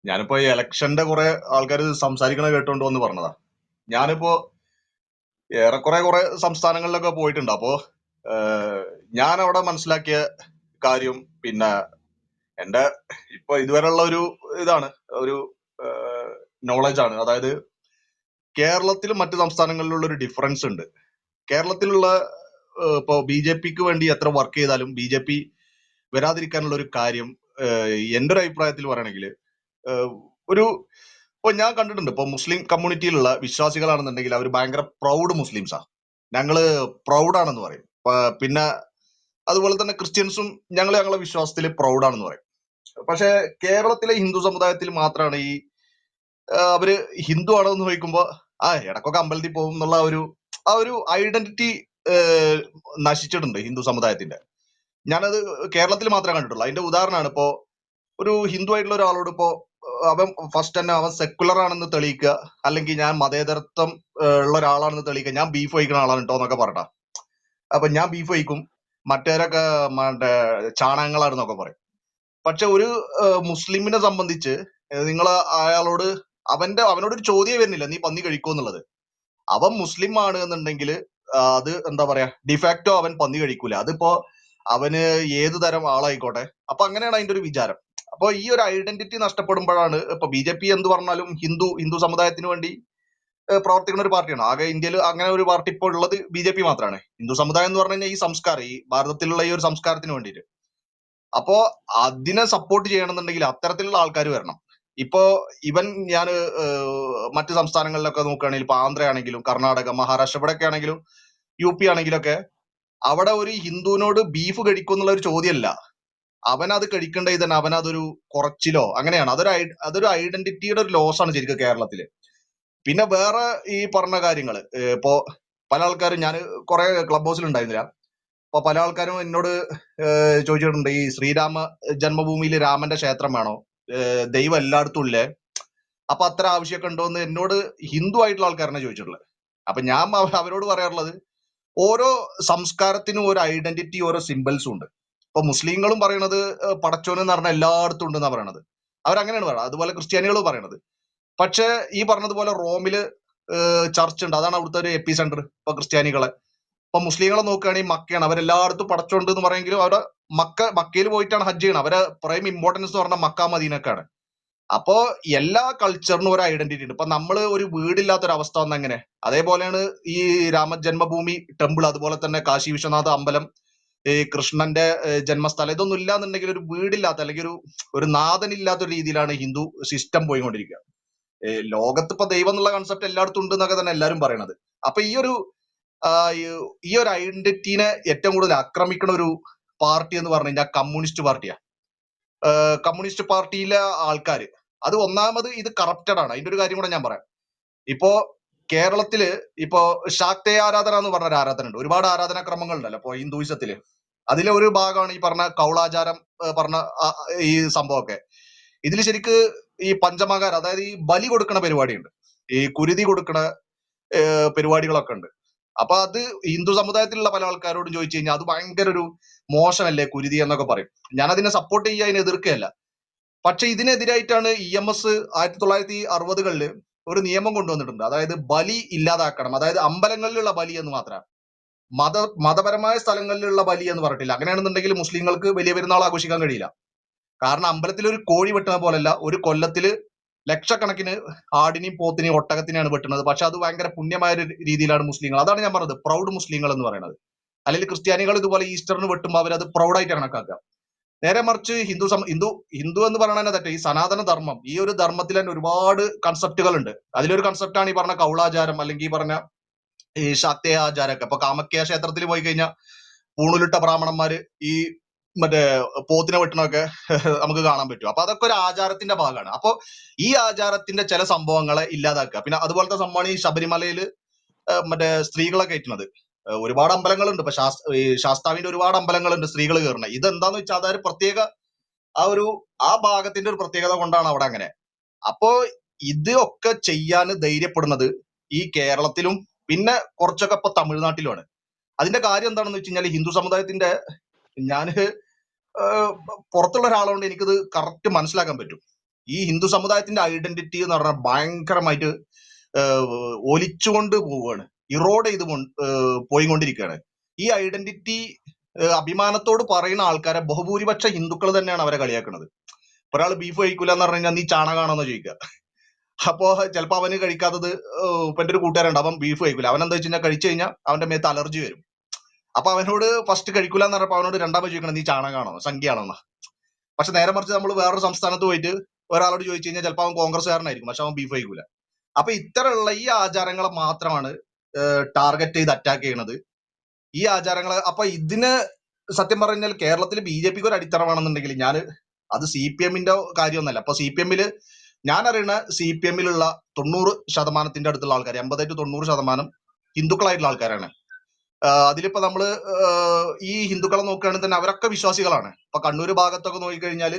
ഞാനിപ്പോ ഈ ഇലക്ഷന്റെ കുറെ ആൾക്കാർ സംസാരിക്കണ കേട്ടോണ്ട് വന്ന് പറഞ്ഞതാ. ഞാനിപ്പോ കുറെ സംസ്ഥാനങ്ങളിലൊക്കെ പോയിട്ടുണ്ട്. അപ്പോ ഞാൻ അവിടെ മനസ്സിലാക്കിയ കാര്യം, പിന്നെ എന്റെ ഇപ്പൊ ഇതുവരെയുള്ള ഒരു ഇതാണ്, ഒരു നോളജ് ആണ്. അതായത് കേരളത്തിലും മറ്റു സംസ്ഥാനങ്ങളിലുള്ള ഒരു ഡിഫറൻസ് ഉണ്ട്. കേരളത്തിലുള്ള ഇപ്പൊ ബി ജെ പിക്ക് വേണ്ടി എത്ര വർക്ക് ചെയ്താലും ബി ജെ പി വരാതിരിക്കാനുള്ള ഒരു കാര്യം, എന്റെ ഒരു അഭിപ്രായത്തിൽ പറയണെങ്കിൽ, ഒരു ഇപ്പൊ ഞാൻ കണ്ടിട്ടുണ്ട്. ഇപ്പൊ മുസ്ലിം കമ്മ്യൂണിറ്റിയിലുള്ള വിശ്വാസികളാണെന്നുണ്ടെങ്കിൽ അവർ ഭയങ്കര പ്രൗഡ് മുസ്ലിംസാ. ഞങ്ങള് പ്രൗഡാണെന്ന് പറയും. പിന്നെ അതുപോലെ തന്നെ ക്രിസ്ത്യൻസും ഞങ്ങളെ വിശ്വാസത്തിൽ പ്രൗഡാണെന്ന് പറയും. പക്ഷെ കേരളത്തിലെ ഹിന്ദു സമുദായത്തിൽ മാത്രമാണ് അവര് ഹിന്ദു ആണോ എന്ന് ചോദിക്കുമ്പോ ഇടക്കൊക്കെ അമ്പലത്തിൽ പോകും എന്നുള്ള ആ ഒരു ഐഡന്റിറ്റി നശിച്ചിട്ടുണ്ട് ഹിന്ദു സമുദായത്തിന്റെ. ഞാനത് കേരളത്തിൽ മാത്രമേ കണ്ടിട്ടുള്ളൂ. അതിന്റെ ഉദാഹരണമാണ് ഇപ്പോ ഒരു ഹിന്ദു ആയിട്ടുള്ള ഒരാളോട് ഇപ്പോ അവൻ ഫസ്റ്റ് തന്നെ അവൻ സെക്കുലർ ആണെന്ന് തെളിയിക്കുക, അല്ലെങ്കിൽ ഞാൻ മതേതരത്വം ഉള്ള ഒരാളാണെന്ന് തെളിയിക്കുക, ഞാൻ ബീഫ് കഴിക്കുന്ന ആളാണ് കേട്ടോ എന്നൊക്കെ പറഞ്ഞ. അപ്പൊ ഞാൻ ബീഫ് കഴിക്കും, മറ്റേരൊക്കെ മറ്റേ ചാണകങ്ങളാണെന്നൊക്കെ പറയും. പക്ഷെ ഒരു മുസ്ലിമിനെ സംബന്ധിച്ച് നിങ്ങൾ അയാളോട് അവനോടൊരു ചോദ്യം വരുന്നില്ല, നീ പന്നി കഴിക്കോ എന്നുള്ളത്. അവൻ മുസ്ലിം ആണ് എന്നുണ്ടെങ്കിൽ അത് എന്താ പറയാ, ഡിഫാക്റ്റോ അവൻ പന്നി കഴിക്കൂല. അതിപ്പോ അവന് ഏത് തരം ആളായിക്കോട്ടെ. അപ്പൊ അങ്ങനെയാണ് അതിന്റെ ഒരു വിചാരം. അപ്പൊ ഈ ഒരു ഐഡന്റിറ്റി നഷ്ടപ്പെടുമ്പോഴാണ് ഇപ്പൊ ബി ജെ പി എന്ത് പറഞ്ഞാലും ഹിന്ദു സമുദായത്തിന് വേണ്ടി പ്രവർത്തിക്കുന്ന ഒരു പാർട്ടിയാണ്. ആകെ ഇന്ത്യയിൽ അങ്ങനെ ഒരു പാർട്ടി ഇപ്പോൾ ഉള്ളത് ബി ജെ പി മാത്രമാണ്. ഹിന്ദു സമുദായം എന്ന് പറഞ്ഞു കഴിഞ്ഞാൽ ഈ സംസ്കാരം, ഈ ഭാരതത്തിലുള്ള ഈ ഒരു സംസ്കാരത്തിന് വേണ്ടിയിട്ട്. അപ്പോ അതിനെ സപ്പോർട്ട് ചെയ്യണമെന്നുണ്ടെങ്കിൽ അത്തരത്തിലുള്ള ആൾക്കാർ വരണം. ഇപ്പോ ഇവൻ ഞാൻ മറ്റു സംസ്ഥാനങ്ങളിലൊക്കെ നോക്കുകയാണെങ്കിൽ, ഇപ്പൊ ആന്ധ്രയാണെങ്കിലും കർണാടക, മഹാരാഷ്ട്ര, ഇവിടെയൊക്കെ ആണെങ്കിലും യു പി ആണെങ്കിലൊക്കെ, അവിടെ ഒരു ഹിന്ദുവിനോട് ബീഫ് കഴിക്കും എന്നുള്ള ഒരു ചോദ്യമല്ല. അവനത് കഴിക്കേണ്ടത് തന്നെ അവനതൊരു കുറച്ചിലോ അങ്ങനെയാണ്. അതൊരു ഐഡന്റിറ്റിയുടെ ഒരു ലോസ് ആണ് ശരിക്കും കേരളത്തില്. പിന്നെ വേറെ ഈ പറഞ്ഞ കാര്യങ്ങള്, ഇപ്പോ പല ആൾക്കാരും, ഞാൻ കുറെ ക്ലബ് ഹൗസിൽ ഉണ്ടായിരുന്നില്ല. അപ്പൊ പല ആൾക്കാരും എന്നോട് ചോദിച്ചിട്ടുണ്ട്, ഈ ശ്രീരാമ ജന്മഭൂമിയിൽ രാമന്റെ ക്ഷേത്രം വേണോ, ദൈവം എല്ലായിടത്തും ഇല്ലേ, അപ്പൊ അത്ര ആവശ്യമൊക്കെ ഉണ്ടോ എന്ന് എന്നോട് ഹിന്ദു ആയിട്ടുള്ള ആൾക്കാരനെ ചോദിച്ചിട്ടുള്ളത്. അപ്പൊ ഞാൻ അവരോട് പറയാറുള്ളത്, ഓരോ സംസ്കാരത്തിനും ഒരു ഐഡന്റിറ്റി, ഓരോ സിമ്പിൾസും ഉണ്ട്. ഇപ്പൊ മുസ്ലിങ്ങളും പറയണത് പടച്ചോന് എന്ന് പറഞ്ഞാൽ എല്ലായിടത്തും ഉണ്ട് എന്നാ പറയണത്. അവരങ്ങനെയാണ് പറയുന്നത്. അതുപോലെ ക്രിസ്ത്യാനികളും പറയണത്. പക്ഷെ ഈ പറഞ്ഞതുപോലെ റോമില് ചർച്ച് ഉണ്ട്, അതാണ് അവിടുത്തെ ഒരു എപ്പി സെന്റർ ഇപ്പൊ ക്രിസ്ത്യാനികളെ. ഇപ്പൊ മുസ്ലിങ്ങളെ നോക്കുകയാണെങ്കിൽ മക്കയാണ്, അവരെല്ലായിടത്തും പടച്ചോണ്ട് എന്ന് പറയുമെങ്കിലും അവിടെ മക്കയിൽ പോയിട്ടാണ് ഹജ്ജ് ചെയ്യണം. അവരെ പ്രൈം ഇമ്പോർട്ടൻസ് എന്ന് പറഞ്ഞാൽ മക്ക മദീനക്കാണ്. അപ്പോ എല്ലാ കൾച്ചറിനും ഒരു ഐഡന്റിറ്റി ഉണ്ട്. ഇപ്പൊ നമ്മള് ഒരു വീടില്ലാത്തൊരു അവസ്ഥ വന്ന എങ്ങനെ, അതേപോലെയാണ് ഈ രാമജന്മഭൂമി ടെമ്പിൾ, അതുപോലെ തന്നെ കാശി വിശ്വനാഥ അമ്പലം, ഈ കൃഷ്ണന്റെ ജന്മസ്ഥലം, ഇതൊന്നും ഇല്ലാന്നുണ്ടെങ്കിൽ ഒരു വീടില്ലാത്ത, അല്ലെങ്കിൽ ഒരു നാഥനില്ലാത്ത ഒരു രീതിയിലാണ് ഹിന്ദു സിസ്റ്റം പോയിക്കൊണ്ടിരിക്കുക. ലോകത്ത് ഇപ്പൊ ദൈവം എന്നുള്ള കൺസെപ്റ്റ് എല്ലായിടത്തും ഉണ്ട് എന്നൊക്കെ തന്നെ എല്ലാവരും പറയണത്. അപ്പൊ ഈ ഒരു ഐഡന്റിറ്റീനെ ഏറ്റവും കൂടുതൽ ആക്രമിക്കുന്ന ഒരു പാർട്ടി എന്ന് പറഞ്ഞു കഴിഞ്ഞാൽ കമ്മ്യൂണിസ്റ്റ് പാർട്ടിയാ. കമ്മ്യൂണിസ്റ്റ് പാർട്ടിയിലെ ആൾക്കാർ, അത് ഒന്നാമത് ഇത് കറപ്റ്റഡ് ആണ്. അതിന്റെ ഒരു കാര്യം കൂടെ ഞാൻ പറയാം. ഇപ്പോ കേരളത്തില് ഇപ്പോ ശാക്തേയ ആരാധന എന്ന് പറഞ്ഞ ഒരു ആരാധന ഉണ്ട്. ഒരുപാട് ആരാധനാക്രമങ്ങൾ ഉണ്ടല്ലോ ഇപ്പൊ ഹിന്ദുയിസത്തില്. അതിലെ ഒരു ഭാഗമാണ് ഈ പറഞ്ഞ കൗളാചാരം, പറഞ്ഞ ഈ സംഭവമൊക്കെ. ഇതിൽ ശരിക്ക് ഈ പഞ്ചമകാരം, അതായത് ഈ ബലി കൊടുക്കണ പരിപാടിയുണ്ട്, ഈ കുരുതി കൊടുക്കണ പരിപാടികളൊക്കെ ഉണ്ട്. അപ്പൊ അത് ഹിന്ദു സമുദായത്തിലുള്ള പല ആൾക്കാരോടും ചോദിച്ചു കഴിഞ്ഞാൽ അത് ഭയങ്കര ഒരു മോശമല്ലേ കുരുതി എന്നൊക്കെ പറയും. ഞാൻ അതിനെ സപ്പോർട്ട് ചെയ്യുക, അതിനെ എതിർക്കുകയല്ല. പക്ഷെ ഇതിനെതിരായിട്ടാണ് EMS 1960-കളിൽ ഒരു നിയമം കൊണ്ടുവന്നിട്ടുണ്ട്. അതായത് ബലി ഇല്ലാതാക്കണം. അതായത് അമ്പലങ്ങളിലുള്ള ബലി എന്ന് മാത്രമാണ്, മതപരമായ സ്ഥലങ്ങളിലുള്ള ബലി എന്ന് പറഞ്ഞിട്ടില്ല. അങ്ങനെയാണെന്നുണ്ടെങ്കിൽ മുസ്ലിങ്ങൾക്ക് വലിയ പെരുന്നാൾ ആഘോഷിക്കാൻ കഴിയില്ല. കാരണം അമ്പലത്തിൽ ഒരു കോഴി വെട്ടുന്ന പോലല്ല, ഒരു കൊല്ലത്തില് ലക്ഷക്കണക്കിന് ആടിനെയും പോത്തിനെയും ഒട്ടകത്തിനെയാണ് വെട്ടുന്നത്. പക്ഷെ അത് ഭയങ്കര പുണ്യമായ ഒരു രീതിയിലാണ് മുസ്ലിങ്ങൾ. അതാണ് ഞാൻ പറഞ്ഞത് പ്രൗഡ് മുസ്ലിങ്ങൾ എന്ന് പറയുന്നത്. അല്ലെങ്കിൽ ക്രിസ്ത്യാനികൾ ഇതുപോലെ ഈസ്റ്ററിന് വെട്ടുമ്പോൾ അവരത് പ്രൗഡായിട്ട് കണക്കാക്കുക. നേരെ മറിച്ച് ഹിന്ദു എന്ന് പറയുന്നത് തെറ്റ്. ഈ സനാതന ധർമ്മം, ഈ ഒരു ധർമ്മത്തിൽ തന്നെ ഒരുപാട് കൺസെപ്റ്റുകൾ ഉണ്ട്. അതിലൊരു കൺസെപ്റ്റാണ് ഈ പറഞ്ഞ കൗളാചാരം, അല്ലെങ്കിൽ ഈ പറഞ്ഞ ഈ ശാക്തേയ ആചാരമൊക്കെ. ഇപ്പൊ കാമക്യ ക്ഷേത്രത്തിൽ പോയി കഴിഞ്ഞാൽ പൂണുലിട്ട ബ്രാഹ്മണന്മാര് ഈ മറ്റേ പോത്തിനെ വെട്ടണമൊക്കെ നമുക്ക് കാണാൻ പറ്റും. അപ്പൊ അതൊക്കെ ഒരു ആചാരത്തിന്റെ ഭാഗമാണ്. അപ്പൊ ഈ ആചാരത്തിന്റെ ചില സംഭവങ്ങളെ ഇല്ലാതാക്കുക. പിന്നെ അതുപോലത്തെ സംഭവമാണ് ഈ ശബരിമലയിൽ മറ്റേ സ്ത്രീകളെ കയറ്റുന്നത്. ഒരുപാട് അമ്പലങ്ങളുണ്ട്. ഇപ്പൊ ഈ ശാസ്താവിന്റെ ഒരുപാട് അമ്പലങ്ങളുണ്ട് സ്ത്രീകൾ കയറുന്നത്. ഇതെന്താന്ന് വെച്ചാൽ അതൊരു പ്രത്യേക ആ ഭാഗത്തിന്റെ ഒരു പ്രത്യേകത കൊണ്ടാണ് അവിടെ അങ്ങനെ. അപ്പോ ഇത് ഒക്കെ ചെയ്യാൻ ധൈര്യപ്പെടുന്നത് ഈ കേരളത്തിലും പിന്നെ കുറച്ചൊക്കെ ഇപ്പൊ തമിഴ്നാട്ടിലുമാണ്. അതിന്റെ കാര്യം എന്താണെന്ന് വെച്ച് കഴിഞ്ഞാൽ ഹിന്ദു സമുദായത്തിന്റെ, ഞാന് പുറത്തുള്ള ഒരാളുകൊണ്ട് എനിക്കത് കറക്റ്റ് മനസ്സിലാക്കാൻ പറ്റും. ഈ ഹിന്ദു സമുദായത്തിന്റെ ഐഡന്റിറ്റി എന്ന് പറഞ്ഞാൽ ഭയങ്കരമായിട്ട് ഒലിച്ചുകൊണ്ട് പോവുകയാണ്, ഇറോഡ് ചെയ്ത് പോയിക്കൊണ്ടിരിക്കുകയാണ്. ഈ ഐഡന്റിറ്റി അഭിമാനത്തോട് പറയുന്ന ആൾക്കാരെ ബഹുഭൂരിപക്ഷ ഹിന്ദുക്കൾ തന്നെയാണ് അവരെ കളിയാക്കുന്നത്. ഒരാൾ ബീഫ് കഴിക്കൂല എന്ന് പറഞ്ഞു കഴിഞ്ഞാൽ നീ ചാണകാണെന്ന് ചോദിക്കുക. അപ്പോ ചിലപ്പോ അവന് കഴിക്കാത്തത് ഇപ്പൊ എന്റെ ഒരു കൂട്ടുകാരുണ്ട്, അവൻ ബീഫ് കഴിക്കൂല. അവൻ എന്താ വെച്ച് കഴിഞ്ഞാൽ കഴിച്ചു കഴിഞ്ഞാൽ അവന്റെ മേത്ത് അലർജി വരും. അപ്പൊ അവനോട് ഫസ്റ്റ് കഴിക്കൂല എന്ന് പറഞ്ഞപ്പോ അവനോട് രണ്ടാമത് ചോദിക്കണം നീ ചാണകാണോ സംഖ്യയാണോ. പക്ഷെ നേരെ മറിച്ച് നമ്മൾ വേറൊരു സംസ്ഥാനത്ത് പോയിട്ട് ഒരാളോട് ചോദിച്ചു കഴിഞ്ഞാൽ ചിലപ്പോൾ അവൻ കോൺഗ്രസ്സുകാരനായിരിക്കും, പക്ഷെ അവൻ ബീഫ് കഴിക്കൂല. അപ്പൊ ഇത്തരമുള്ള ഈ ആചാരങ്ങളെ മാത്രമാണ് ടാർഗറ്റ് ചെയ്ത് അറ്റാക്ക് ചെയ്യണത്. ഈ ആചാരങ്ങളെ അപ്പൊ ഇതിന് സത്യം പറഞ്ഞാൽ കേരളത്തിൽ BJPക്ക് ഒരു അടിത്തറമാണെന്നുണ്ടെങ്കിൽ ഞാൻ അത് CPM-ന്റെ കാര്യമൊന്നല്ല. അപ്പൊ CPM-ല് ഞാൻ അറിയുന്ന CPM-ലുള്ള 90% അടുത്തുള്ള ആൾക്കാർ, 80 to 90% ഹിന്ദുക്കളായിട്ടുള്ള ആൾക്കാരാണ്. അതിലിപ്പോ നമ്മള് ഈ ഹിന്ദുക്കളെ നോക്കുകയാണെങ്കിൽ തന്നെ അവരൊക്കെ വിശ്വാസികളാണ്. ഇപ്പൊ കണ്ണൂർ ഭാഗത്തൊക്കെ നോക്കിക്കഴിഞ്ഞാൽ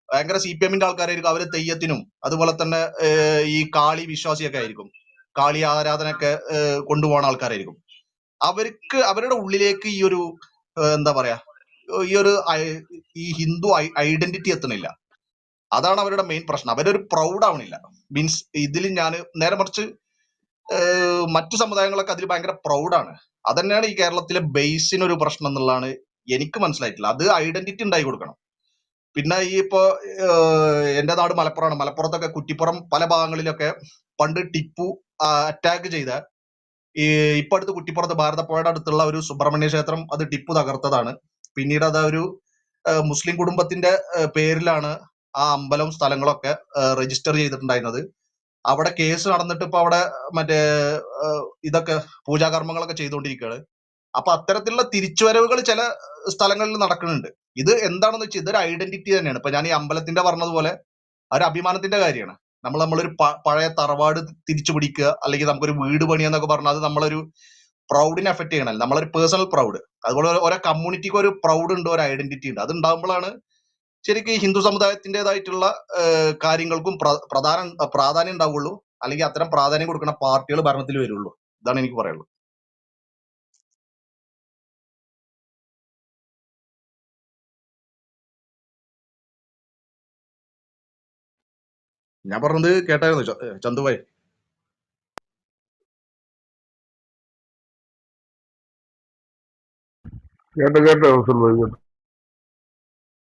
ഭയങ്കര CPM-ന്റെ ആൾക്കാരായിരിക്കും. അവര് തെയ്യത്തിനും അതുപോലെ തന്നെ ഈ കാളി വിശ്വാസിയൊക്കെ ആയിരിക്കും, കാളി ആരാധനയൊക്കെ കൊണ്ടുപോകുന്ന ആൾക്കാരായിരിക്കും. അവർക്ക് അവരുടെ ഉള്ളിലേക്ക് ഈ ഒരു എന്താ പറയാ ഈ ഒരു ഈ ഹിന്ദു ഐഡന്റിറ്റി എത്തണില്ല. അതാണ് അവരുടെ മെയിൻ പ്രശ്നം. അവരൊരു പ്രൗഡ് ആവണില്ല. മീൻസ് ഇതിൽ ഞാൻ നേരെ മറിച്ച് മറ്റു സമുദായങ്ങളൊക്കെ അതിൽ ഭയങ്കര പ്രൗഡാണ്. അതന്നെയാണ് ഈ കേരളത്തിലെ ബേസിനൊരു പ്രശ്നം എന്നുള്ളതാണ് എനിക്ക് മനസ്സിലായിട്ടില്ല. അത് ഐഡന്റിറ്റി ഉണ്ടായി കൊടുക്കണം. പിന്നെ ഈ ഇപ്പോ എന്റെ നാട് മലപ്പുറമാണ്. മലപ്പുറത്തൊക്കെ കുറ്റിപ്പുറം പല ഭാഗങ്ങളിലൊക്കെ പണ്ട് ടിപ്പു അറ്റാക്ക് ചെയ്ത ഇപ്പൊ അടുത്ത് കുറ്റിപ്പുറത്ത് ഭാരതപ്പുഴയുടെ അടുത്തുള്ള ഒരു സുബ്രഹ്മണ്യ ക്ഷേത്രം അത് ടിപ്പു തകർത്തതാണ്. പിന്നീട് അത് ഒരു മുസ്ലിം കുടുംബത്തിന്റെ പേരിലാണ് ആ അമ്പലം സ്ഥലങ്ങളൊക്കെ രജിസ്റ്റർ ചെയ്തിട്ടുണ്ടായിരുന്നത്. അവിടെ കേസ് നടന്നിട്ട് ഇപ്പൊ അവിടെ മറ്റേ ഇതൊക്കെ പൂജാകർമ്മങ്ങളൊക്കെ ചെയ്തുകൊണ്ടിരിക്കുകയാണ്. അപ്പൊ അത്തരത്തിലുള്ള തിരിച്ചുവരവുകൾ ചില സ്ഥലങ്ങളിൽ നടക്കുന്നുണ്ട്. ഇത് എന്താണെന്ന് വെച്ചാൽ ഇതൊരു ഐഡന്റിറ്റി തന്നെയാണ്. ഇപ്പൊ ഞാൻ ഈ അമ്പലത്തിന്റെ പറഞ്ഞതുപോലെ ഒരു അഭിമാനത്തിന്റെ കാര്യമാണ്. നമ്മളൊരു പഴയ തറവാട് തിരിച്ചു പിടിക്കുക, അല്ലെങ്കിൽ നമുക്കൊരു വീട് പണിയെന്നൊക്കെ പറഞ്ഞാൽ അത് നമ്മളൊരു പ്രൗഡിനെ എഫക്ട് ചെയ്യണല്ലോ, നമ്മളൊരു പേഴ്സണൽ പ്രൗഡ്. അതുപോലെ ഓരോ കമ്മ്യൂണിറ്റിക്ക് ഒരു പ്രൗഡ് ഉണ്ട്, ഒരു ഐഡന്റിറ്റി ഉണ്ട്. അത് ഉണ്ടാകുമ്പോഴാണ് ശരിക്കും ഈ ഹിന്ദു സമുദായത്തിൻ്റെതായിട്ടുള്ള കാര്യങ്ങൾക്കും പ്രാധാന്യം ഉണ്ടാവുള്ളൂ, അല്ലെങ്കിൽ അത്തരം പ്രാധാന്യം കൊടുക്കുന്ന പാർട്ടികൾ ഭരണത്തിൽ വരുള്ളൂ. ഇതാണ് എനിക്ക് പറയാനുള്ളത്. ഞാൻ പറഞ്ഞത് കേട്ടായിരുന്നു ചന്തുഭായി? കേട്ടോ കേട്ടോ.